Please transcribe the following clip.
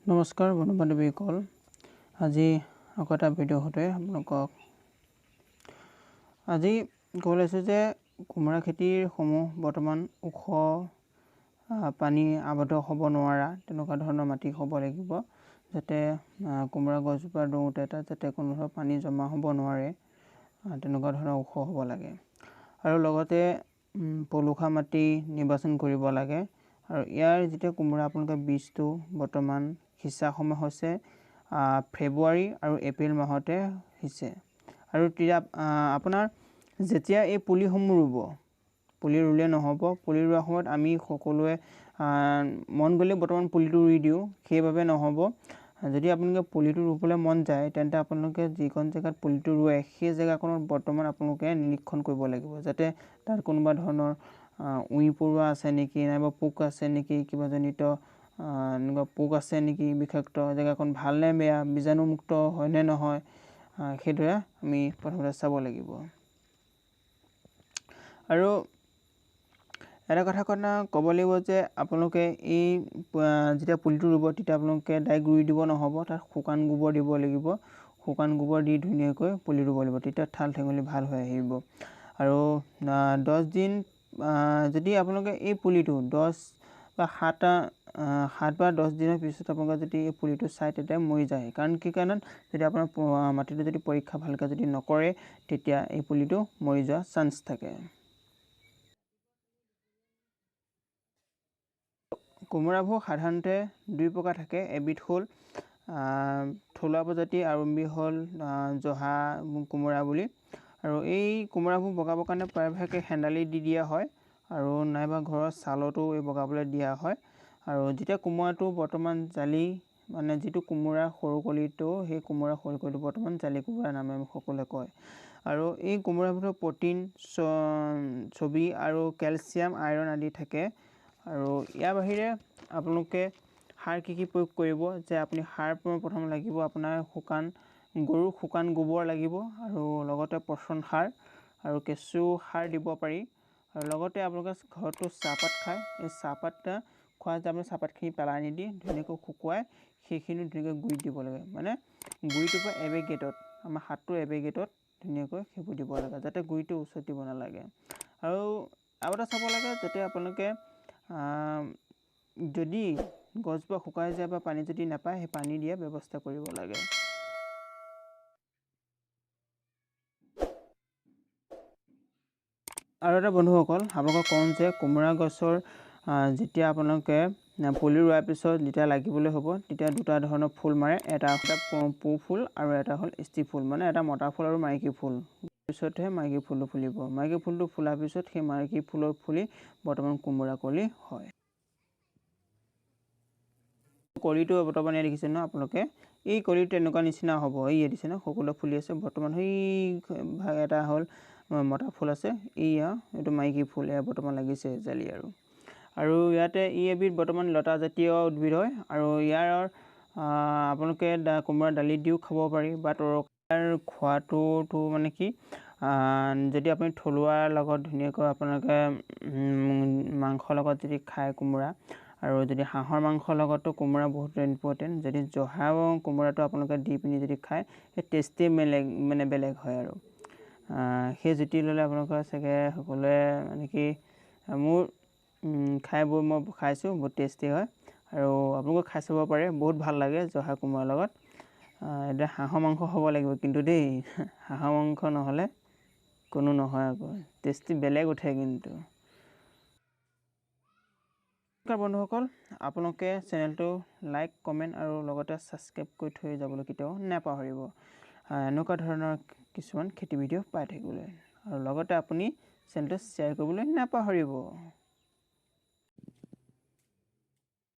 নমস্কাৰ বন্ধু বান্ধৱীসকল আজি আকৌ এটা ভিডিঅ' হতে আপোনালোকক আজি ক'বলৈ আছে যে কুমৰা খেতিৰ সমূহ বৰ্তমান ওখ পানী আবদ্ধ হ'ব নোৱাৰা তেনেকুৱা ধৰণৰ মাটি হ'ব লাগিব যাতে কুমৰা গছজোপা ৰুওঁতে যাতে কোনো ধৰণৰ পানী জমা হ'ব নোৱাৰে তেনেকুৱা ধৰণৰ ওখ হ'ব লাগে আৰু লগতে পলসুৱা মাটি নিৰ্বাচন কৰিব লাগে আৰু ইয়াৰ যেতিয়া কুমৰা আপোনালোকে বীজটো বৰ্তমান হিচা সময় হৈছে ফেব্ৰুৱাৰী আৰু এপ্ৰিল মাহতে হিচে আৰু আপোনাৰ যেতিয়া এই পুলিসমূহ ৰুব পুলি ৰুলে নহ'ব পুলি ৰুৱা সময়ত আমি সকলোৱে মন গ'লে বৰ্তমান পুলিটো ৰুই দিওঁ সেইভাবে নহ'ব যদি আপোনালোকে পুলিটো ৰুবলৈ মন যায় তেন্তে আপোনালোকে যিখন জেগাত পুলিটো ৰুৱে সেই জেগাখনত বৰ্তমান আপোনালোকে নিৰীক্ষণ কৰিব লাগিব যাতে তাত কোনোবা ধৰণৰ উই পৰুৱা আছে নেকি নাইবা পোক আছে নেকি কিবা জনিত এনেকুৱা পোক আছে নেকি বিষাক্ত জেগাখন ভাল নে বেয়া বীজাণুমুক্ত হয় নে নহয় সেইদৰে আমি প্ৰথমতে চাব লাগিব আৰু এটা কথা ক'ব লাগিব যে আপোনালোকে এই যেতিয়া পুলিটো ৰুব তেতিয়া আপোনালোকে ডাইৰেক্ট ৰুই দিব নহ'ব তাত শুকান গোবৰ দিব লাগিব শুকান গোবৰ দি ধুনীয়াকৈ পুলি ৰুব লাগিব তেতিয়া ঠাল ঠেঙুলি ভাল হৈ আহিব আৰু 10 দিন যদি আপোনালোকে এই পুলিটো 10 বা 7 বা 10 দিনৰ পিছত আপোনালোকে যদি এই পুলিটো চাই তেতিয়া মৰি যায় কাৰণ কি কাৰণত যদি আপোনাৰ মাটিটো যদি পৰীক্ষা ভালকৈ যদি নকৰে তেতিয়া এই পুলিটো মৰি যোৱা চান্স থাকে কুমৰাবোৰ সাধাৰণতে দুই প্ৰকাৰ থাকে এবিধ হ'ল থলুৱা প্ৰজাতি আৰু এবিধ হ'ল জহা কুমৰা বুলি আৰু এই কুমৰাবোৰ বগাবৰ কাৰণে প্ৰায়ভাগে হেন্দালি দি দিয়া হয় আৰু নাইবা ঘৰৰ চালতো এই বগাবলৈ দিয়া হয় আৰু যেতিয়া কুমৰাটো বৰ্তমান জালি মানে যিটো কুমৰা সৰু কলিটো সেই কুমৰা সৰু কলিটো বৰ্তমান জালি কুমৰা নামে সকলোৱে কয় আৰু এই কুমৰাবোৰৰ প্ৰটিন ছবি আৰু কেলচিয়াম আইৰণ আদি থাকে আৰু ইয়াৰ বাহিৰে আপোনালোকে সাৰ কি প্ৰয়োগ কৰিব যে আপুনি সাৰ প্ৰথম লাগিব আপোনাৰ গৰুৰ শুকান গোবৰ লাগিব আৰু লগতে পচন সাৰ আৰু কেঁচু সাৰ দিব পাৰি আৰু লগতে আপোনালোকে ঘৰতো চাহপাত খায় এই চাহপাত খোৱা যে আপুনি চাহপাতখিনি পেলাই নিদি ধুনীয়াকৈ শুকুৱাই সেইখিনি ধুনীয়াকৈ গুড়িত দিব লাগে মানে গুড়িটোৰ পৰা এবেগেটত আমাৰ হাতটো এবেগেটত ধুনীয়াকৈ সেইবোৰ দিব লাগে যাতে গুড়িটো উচট দিব নালাগে আৰু এটা চাব লাগে যাতে আপোনালোকে যদি গছজোপা শুকাই যায় বা পানী যদি নাপায় সেই পানী দিয়া ব্যৱস্থা কৰিব লাগে আৰু এটা বন্ধুসকল আপোনালোকক কওঁ যে কুমৰা গছৰ যেতিয়া আপোনালোকে পুলি ৰোৱাৰ পিছত যেতিয়া লাগিবলৈ হ'ব তেতিয়া দুটা ধৰণৰ ফুল মাৰে এটা পু ফুল আৰু এটা হ'ল ষ্টি ফুল মানে এটা মতা ফুল আৰু মাইকী ফুল পিছতহে মাইকী ফুলটো ফুলিব মাইকী ফুলটো ফুলাৰ পিছত সেই মাইকী ফুলৰ ফুলি বৰ্তমান কুমৰা কলি হয় কলিটো বৰ্তমান দেখিছে ন আপোনালোকে এই কলিটো এনেকুৱা নিচিনা হ'ব এই দিছে ন সকলো ফুলি আছে বৰ্তমান সেই এটা হ'ল মতা ফুল আছে এইটো মাইকী ফুল বৰ্তমান লাগিছে জালি আৰু ইয়াতে এবিধ বৰ্তমান লতা জাতীয় উদ্ভিদ হয় আৰু ইয়াৰ আপোনালোকে কুমৰা দালি দিও খাব পাৰি বা তৰকাৰ খোৱাটো মানে কি যদি আপুনি থলুৱাৰ লগত ধুনীয়াকৈ আপোনালোকে মাংসৰ লগত যদি খায় কুমৰা আৰু যদি হাঁহৰ মাংসৰ লগতো কুমৰা বহুত ইম্পৰ্টেন্ট যদি জহা কুমৰাটো আপোনালোকে দি পিনি যদি খায় সেই টেষ্টি মানে বেলেগ হয় আৰু সেই জুতি ল'লে আপোনালোকৰ চাগে সকলোৱে মানে কি মোৰ খাই মই খাইছোঁ বহুত টেষ্টি হয় আৰু আপোনালোকে খাই চাব পাৰে বহুত ভাল লাগে জহা কুমৰাৰ লগত এতিয়া হাঁহৰ মাংস হ'ব লাগিব কিন্তু দেই হাঁহৰ মাংস নহ'লে কোনো নহয় আকৌ টেষ্টি বেলেগ উঠে কিন্তু বন্ধুসকল আপোনালোকে চেনেলটো লাইক কমেণ্ট আৰু লগতে ছাবস্ক্ৰাইব কৰি থৈ যাবলৈ কেতিয়াও নাপাহৰিব এনেকুৱা ধৰণৰ কিছুমান খেতি ভিডিঅ' পাই থাকিবলৈ আৰু লগতে আপুনি চেনেলটো শ্বেয়াৰ কৰিবলৈ নাপাহৰিব